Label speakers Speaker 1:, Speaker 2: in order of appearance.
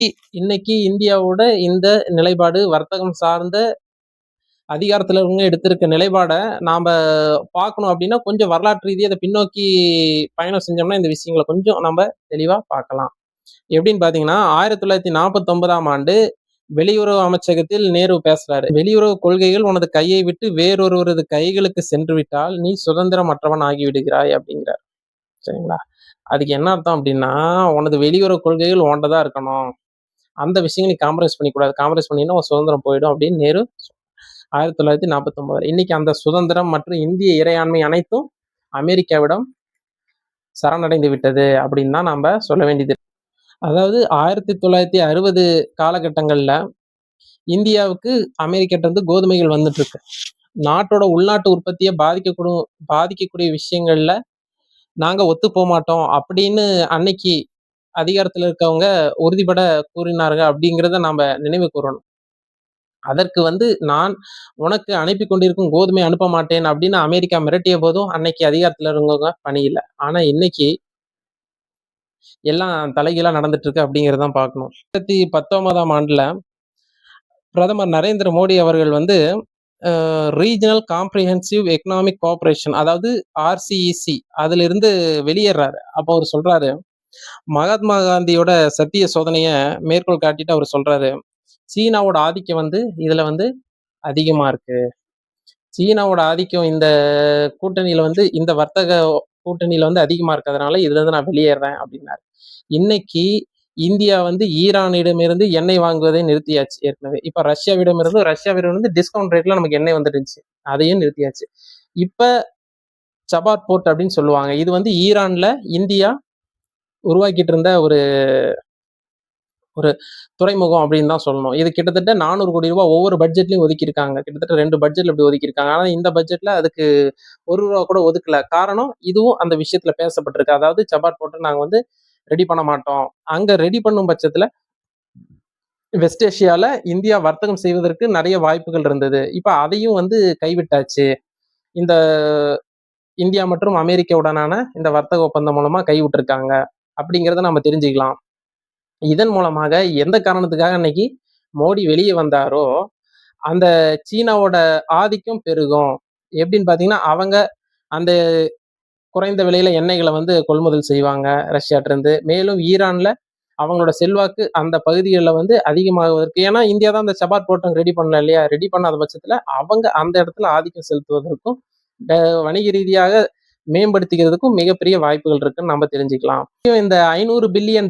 Speaker 1: இன்னைக்கு இந்தியாவோட இந்த நிலைப்பாடு வர்த்தகம் சார்ந்த அதிகாரத்துல இவங்க எடுத்திருக்க நிலைப்பாடை நாம பார்க்கணும் அப்படின்னா கொஞ்சம் வரலாற்று ரீதியாக அதை பின்னோக்கி பயணம் செஞ்சோம்னா இந்த விஷயங்களை கொஞ்சம் நம்ம தெளிவா பார்க்கலாம். எப்படின்னு பாத்தீங்கன்னா 1949ஆம் ஆண்டு வெளியுறவு அமைச்சகத்தில் நேரு பேசுறாரு. வெளியுறவு கொள்கைகள் உனது கையை விட்டு வேறொருவரது கைகளுக்கு சென்று விட்டால் நீ சுதந்திரமற்றவன் ஆகி விடுகிறாய் அப்படிங்கிறார். சரிங்களா? அதுக்கு என்ன அர்த்தம் அப்படின்னா, உனது வெளியுறவு கொள்கைகள் உன்கிட்ட தான் இருக்கணும், அந்த விஷயங்கள் நீ காம்ப்ரமைஸ் பண்ணிக்கூடாது, காம்ப்ரமைஸ் பண்ணினா உன் சுதந்திரம் போயிடும் அப்படின்னு நேரு 1949. இன்னைக்கு அந்த சுதந்திரம் மற்றும் இந்திய இறையாண்மை அனைத்தும் அமெரிக்காவிடம் சரணடைந்து விட்டது அப்படின்னு தான் நம்ம சொல்ல வேண்டியது. அதாவது 1960 காலகட்டங்கள்ல இந்தியாவுக்கு அமெரிக்கிட்ட இருந்து கோதுமைகள் வந்துட்டு இருக்கு. நாட்டோட உள்நாட்டு உற்பத்தியை பாதிக்கக்கூடிய விஷயங்கள்ல நாங்க ஒத்து போக மாட்டோம் அப்படின்னு அன்னைக்கு அதிகாரத்துல இருக்கவங்க உறுதிபட கூறினாருங்க அப்படிங்கிறத நாம நினைவு கூறணும். அதற்கு நான் உனக்கு அனுப்பி கொண்டிருக்கும் கோதுமை அனுப்ப மாட்டேன் அப்படின்னு அமெரிக்கா மிரட்டிய போதும் அன்னைக்கு அதிகாரத்துல இருந்தவங்க பணியில. ஆனா இன்னைக்கு எல்லாம் தலைகீழா நடந்துட்டு இருக்கு அப்படிங்கிறதான் பார்க்கணும். 2019ஆம் ஆண்டுல பிரதமர் நரேந்திர மோடி அவர்கள் ரீஜனல் காம்ப்ரிஹென்சிவ் எக்கனாமிக் கோஆபரேஷன், அதாவது ஆர்சிஇசி, அதுல இருந்து வெளியேறாரு. அப்போ அவர் சொல்றாரு, மகாத்மா காந்தியோட சத்திய சோதனைய மேற்கோள் காட்டிட்டு அவர் சொல்றாரு, சீனாவோட ஆதிக்கம் இதுல அதிகமா இருக்கு. சீனாவோட ஆதிக்கம் இந்த கூட்டணியில இந்த வர்த்தக கூட்டணியில அதிகமா இருக்கிறதுனால இதுல இருந்து நான் வெளியேறேன் அப்படின்னாரு. இன்னைக்கு இந்தியா ஈரானிடமிருந்து எண்ணெய் வாங்குவதை நிறுத்தியாச்சு ஏற்கனவே. இப்ப ரஷ்யாவிடம் டிஸ்கவுண்ட் ரேட்ல நமக்கு எண்ணெய் வந்துருச்சு, அதையும் நிறுத்தியாச்சு. இப்ப சபாட் போர்ட் அப்படின்னு சொல்லுவாங்க, இது ஈரான்ல இந்தியா உருவாக்கிட்டு இருந்த ஒரு துறைமுகம் அப்படின்னு தான் சொல்லணும். இது கிட்டத்தட்ட 400 கோடி ரூபாய் ஒவ்வொரு பட்ஜெட்லயும் ஒதுக்கியிருக்காங்க. கிட்டத்தட்ட 2 பட்ஜெட்ல இப்படி ஒதுக்கியிருக்காங்க. ஆனா இந்த பட்ஜெட்ல அதுக்கு ₹1 கூட ஒதுக்கல. காரணம் இதுவும் அந்த விஷயத்துல பேசப்பட்டிருக்கு. அதாவது சபாட் போர்ட் நாங்க ரெடி பண்ண மாட்டோம். அங்க ரெடி பண்ணும் பட்சத்துல வெஸ்ட் ஏஷியால இந்தியா வர்த்தகம் செய்வதற்கு நிறைய வாய்ப்புகள் இருந்தது. இப்ப அதையும் கைவிட்டாச்சு. இந்த இந்தியா மற்றும் அமெரிக்காவுடனான இந்த வர்த்தக ஒப்பந்தம் மூலமா கைவிட்டிருக்காங்க அப்படிங்கிறத நம்ம தெரிஞ்சுக்கலாம். இதன் மூலமாக எந்த காரணத்துக்காக இன்னைக்கு மோடி வெளியே வந்தாரோ அந்த சீனாவோட ஆதிக்கம் பெருகும். எப்படின்னு பாத்தீங்கன்னா, அவங்க அந்த குறைந்த விலையில எண்ணெய்களை கொள்முதல் செய்வாங்க ரஷ்யாட்ட இருந்து. மேலும் ஈரான்ல அவங்களோட செல்வாக்கு அந்த பகுதிகளில் அதிகமாகுவதற்கு, ஏன்னா இந்தியா தான் அந்த சபாட் போர்ட் ரெடி பண்ணல இல்லையா, ரெடி பண்ணாத பட்சத்துல அவங்க அந்த இடத்துல ஆதிக்கம் செலுத்துவதற்கும் வணிக ரீதியாக மேம்படுத்திக்கிறதுக்கும் மிகப்பெரிய வாய்ப்புகள் இருக்குன்னு நம்ம தெரிஞ்சுக்கலாம். இந்த $500 பில்லியன்